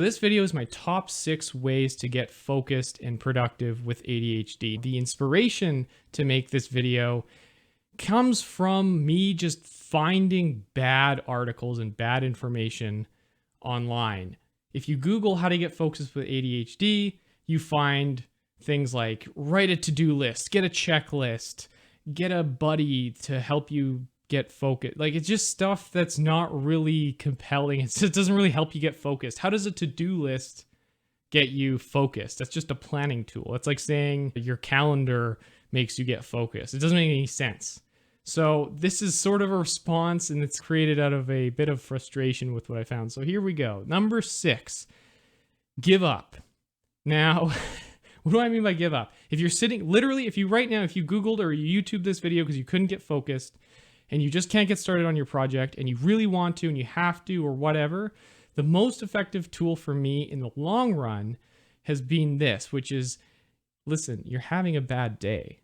This video is my top 6 ways to get focused and productive with ADHD. The inspiration to make this video comes from me just finding bad articles and bad information online. If you Google how to get focused with ADHD, you find things like write a to-do list, get a checklist, get a buddy to help you get focused. Like, it's just stuff that's not really compelling. It doesn't really help you get focused. How does a to-do list get you focused? That's just a planning tool. It's like saying your calendar makes you get focused. It doesn't make any sense. So this is sort of a response, and it's created out of a bit of frustration with what I found. So here we go. Number 6, give up. Now, what do I mean by give up? If you're sitting, literally, if you Googled or you YouTube this video because you couldn't get focused, and you just can't get started on your project, and you really want to, and you have to, or whatever, the most effective tool for me in the long run has been this, which is, listen, you're having a bad day.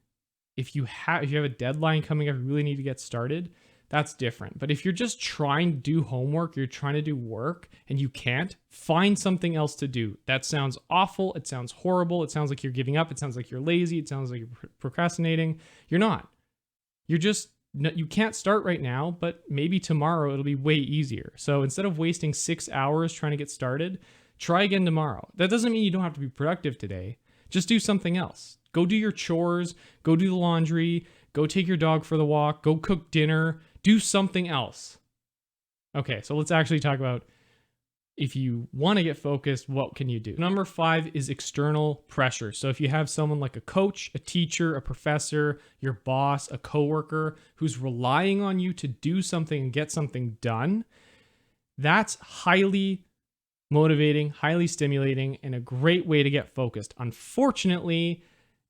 If you have a deadline coming up, you really need to get started, that's different. But if you're just trying to do homework, you're trying to do work, and you can't, find something else to do. That sounds awful. It sounds horrible. It sounds like you're giving up. It sounds like you're lazy. It sounds like you're procrastinating. You're not. You can't start right now, but maybe tomorrow it'll be way easier. So instead of wasting 6 hours trying to get started, try again tomorrow. That doesn't mean you don't have to be productive today. Just do something else. Go do your chores, go do the laundry, go take your dog for the walk, go cook dinner, do something else. Okay, so let's actually talk about if you want to get focused, what can you do? Number 5 is external pressure. So if you have someone like a coach, a teacher, a professor, your boss, a coworker who's relying on you to do something and get something done, that's highly motivating, highly stimulating, and a great way to get focused. Unfortunately,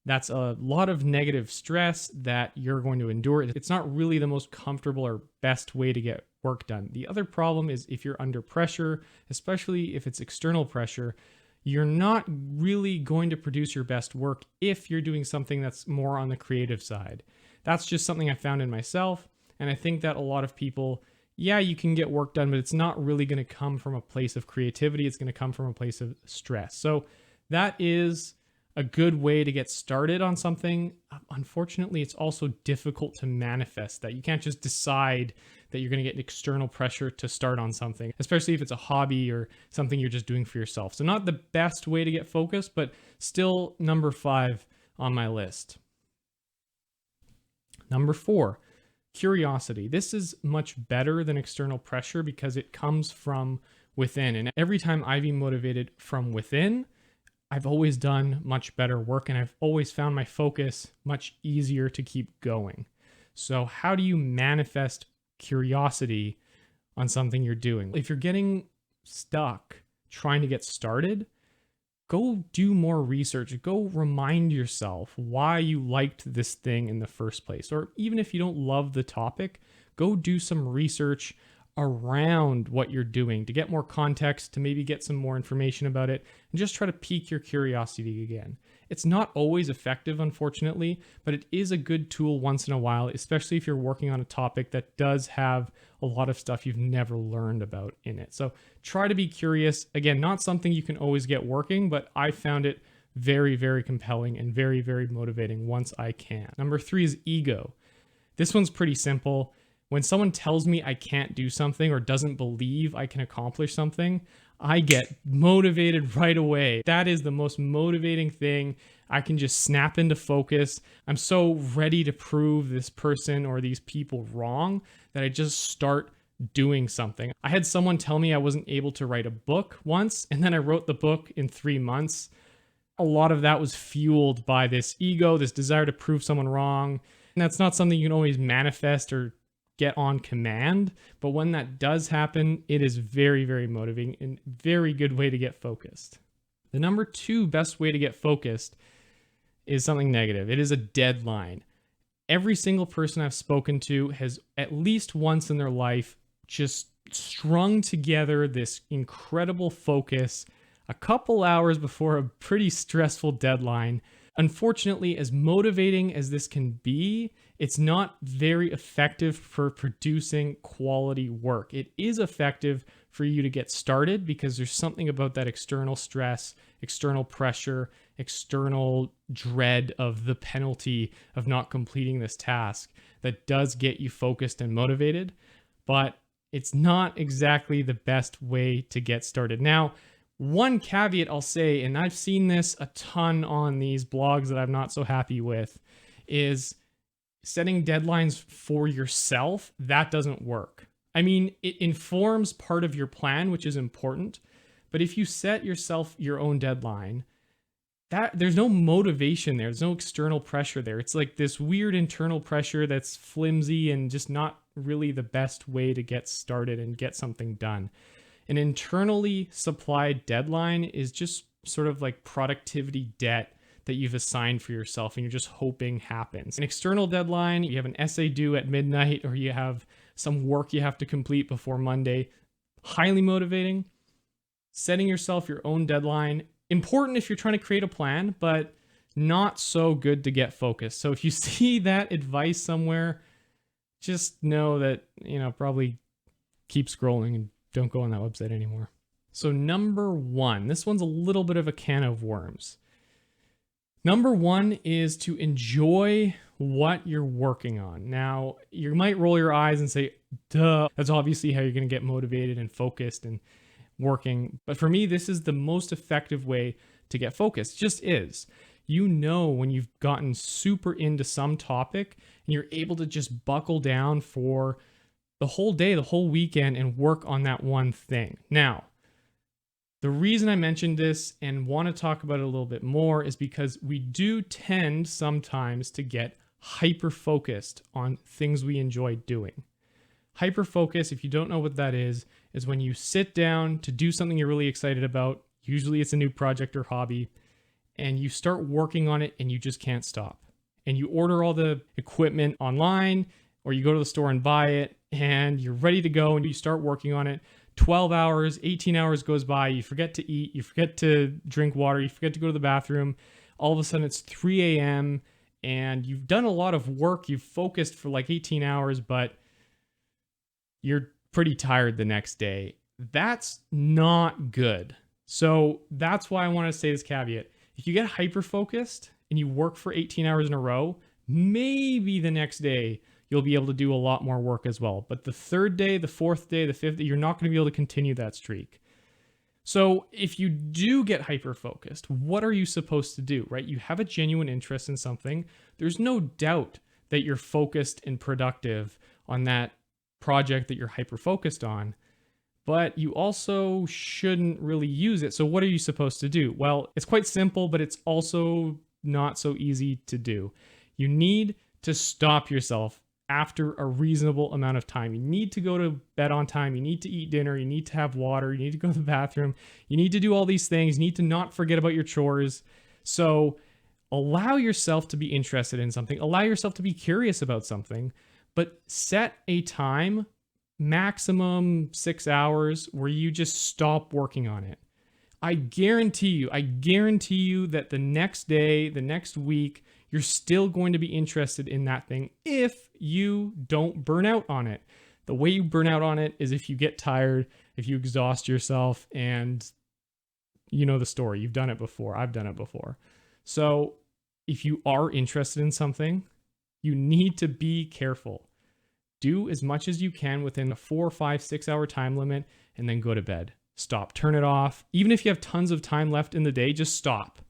that's a lot of negative stress that you're going to endure. It's not really the most comfortable or best way to get work done. The other problem is if you're under pressure, especially if it's external pressure, you're not really going to produce your best work if you're doing something that's more on the creative side. That's just something I found in myself. And I think that a lot of people, yeah, you can get work done, but it's not really going to come from a place of creativity. It's going to come from a place of stress. So that is a good way to get started on something. Unfortunately, it's also difficult to manifest that. You can't just decide that you're going to get external pressure to start on something, especially if it's a hobby or something you're just doing for yourself. So not the best way to get focused, but still number 5 on my list. Number 4, curiosity. This is much better than external pressure because it comes from within. And every time I've been motivated from within, I've always done much better work, and I've always found my focus much easier to keep going. So how do you manifest curiosity on something you're doing? If you're getting stuck trying to get started, go do more research. Go remind yourself why you liked this thing in the first place. Or even if you don't love the topic, go do some research around what you're doing to get more context, to maybe get some more information about it, and just try to pique your curiosity again. It's not always effective, unfortunately, but it is a good tool once in a while, especially if you're working on a topic that does have a lot of stuff you've never learned about in it. So try to be curious. Again, not something you can always get working, but I found it very, very compelling and very, very motivating once I can. Number 3 is ego. This one's pretty simple. When someone tells me I can't do something or doesn't believe I can accomplish something, I get motivated right away. That is the most motivating thing. I can just snap into focus. I'm so ready to prove this person or these people wrong that I just start doing something. I had someone tell me I wasn't able to write a book once, and then I wrote the book in 3 months. A lot of that was fueled by this ego, this desire to prove someone wrong. And that's not something you can always manifest or get on command, but when that does happen, it is very, very motivating and very good way to get focused. The number 2 best way to get focused is something negative. It is a deadline. Every single person I've spoken to has at least once in their life just strung together this incredible focus a couple hours before a pretty stressful deadline. Unfortunately, as motivating as this can be, it's not very effective for producing quality work. It is effective for you to get started, because there's something about that external stress, external pressure, external dread of the penalty of not completing this task that does get you focused and motivated, but it's not exactly the best way to get started. Now, one caveat I'll say, and I've seen this a ton on these blogs that I'm not so happy with, is setting deadlines for yourself. That doesn't work. I mean, it informs part of your plan, which is important, but if you set yourself your own deadline, that there's no motivation there. There's no external pressure there. It's like this weird internal pressure that's flimsy and just not really the best way to get started and get something done. An internally supplied deadline is just sort of like productivity debt that you've assigned for yourself and you're just hoping happens. An external deadline, you have an essay due at midnight, or you have some work you have to complete before Monday. Highly motivating. Setting yourself your own deadline, important if you're trying to create a plan, but not so good to get focused. So if you see that advice somewhere, just know that, probably keep scrolling and don't go on that website anymore. So number 1, this one's a little bit of a can of worms. Number 1 is to enjoy what you're working on. Now, you might roll your eyes and say, duh, that's obviously how you're going to get motivated and focused and working. But for me, this is the most effective way to get focused. It just is. When you've gotten super into some topic and you're able to just buckle down for the whole day, the whole weekend, and work on that one thing. Now, the reason I mentioned this and want to talk about it a little bit more is because we do tend sometimes to get hyper-focused on things we enjoy doing. Hyper-focus, if you don't know what that is when you sit down to do something you're really excited about, usually it's a new project or hobby, and you start working on it and you just can't stop. And you order all the equipment online, or you go to the store and buy it, and you're ready to go and you start working on it. 12 hours, 18 hours goes by, you forget to eat, you forget to drink water, you forget to go to the bathroom. All of a sudden it's 3 a.m. and you've done a lot of work, you've focused for like 18 hours, but you're pretty tired the next day. That's not good. So that's why I want to say this caveat. If you get hyper-focused and you work for 18 hours in a row, maybe the next day you'll be able to do a lot more work as well. But the third day, the fourth day, the fifth day, you're not going to be able to continue that streak. So if you do get hyper-focused, what are you supposed to do, right? You have a genuine interest in something. There's no doubt that you're focused and productive on that project that you're hyper-focused on, but you also shouldn't really use it. So what are you supposed to do? Well, it's quite simple, but it's also not so easy to do. You need to stop yourself after a reasonable amount of time. You need to go to bed on time. You need to eat dinner. You need to have water. You need to go to the bathroom. You need to do all these things. You need to not forget about your chores. So allow yourself to be interested in something. Allow yourself to be curious about something, but set a time, maximum 6 hours, where you just stop working on it. I guarantee you that the next day, the next week, you're still going to be interested in that thing if you don't burn out on it. The way you burn out on it is if you get tired, if you exhaust yourself, and you know the story. You've done it before. I've done it before. So if you are interested in something, you need to be careful. Do as much as you can within a 4, 5, 6 hour time limit, and then go to bed. Stop, turn it off. Even if you have tons of time left in the day, just stop.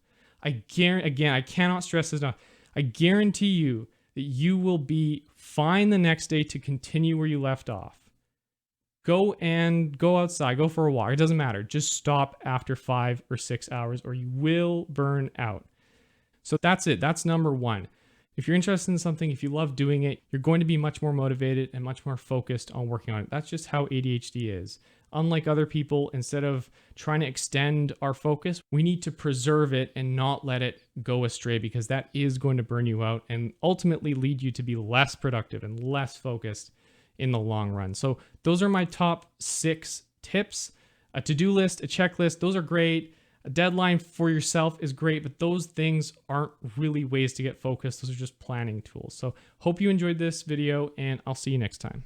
I cannot stress this enough. I guarantee you that you will be fine the next day to continue where you left off. Go outside, go for a walk. It doesn't matter. Just stop after 5 or 6 hours or you will burn out. So that's it. That's number 1. If you're interested in something, if you love doing it, you're going to be much more motivated and much more focused on working on it. That's just how ADHD is. Unlike other people, instead of trying to extend our focus, we need to preserve it and not let it go astray, because that is going to burn you out and ultimately lead you to be less productive and less focused in the long run. So those are my top 6 tips. A to-do list, a checklist, those are great. A deadline for yourself is great, but those things aren't really ways to get focused. Those are just planning tools. So hope you enjoyed this video, and I'll see you next time.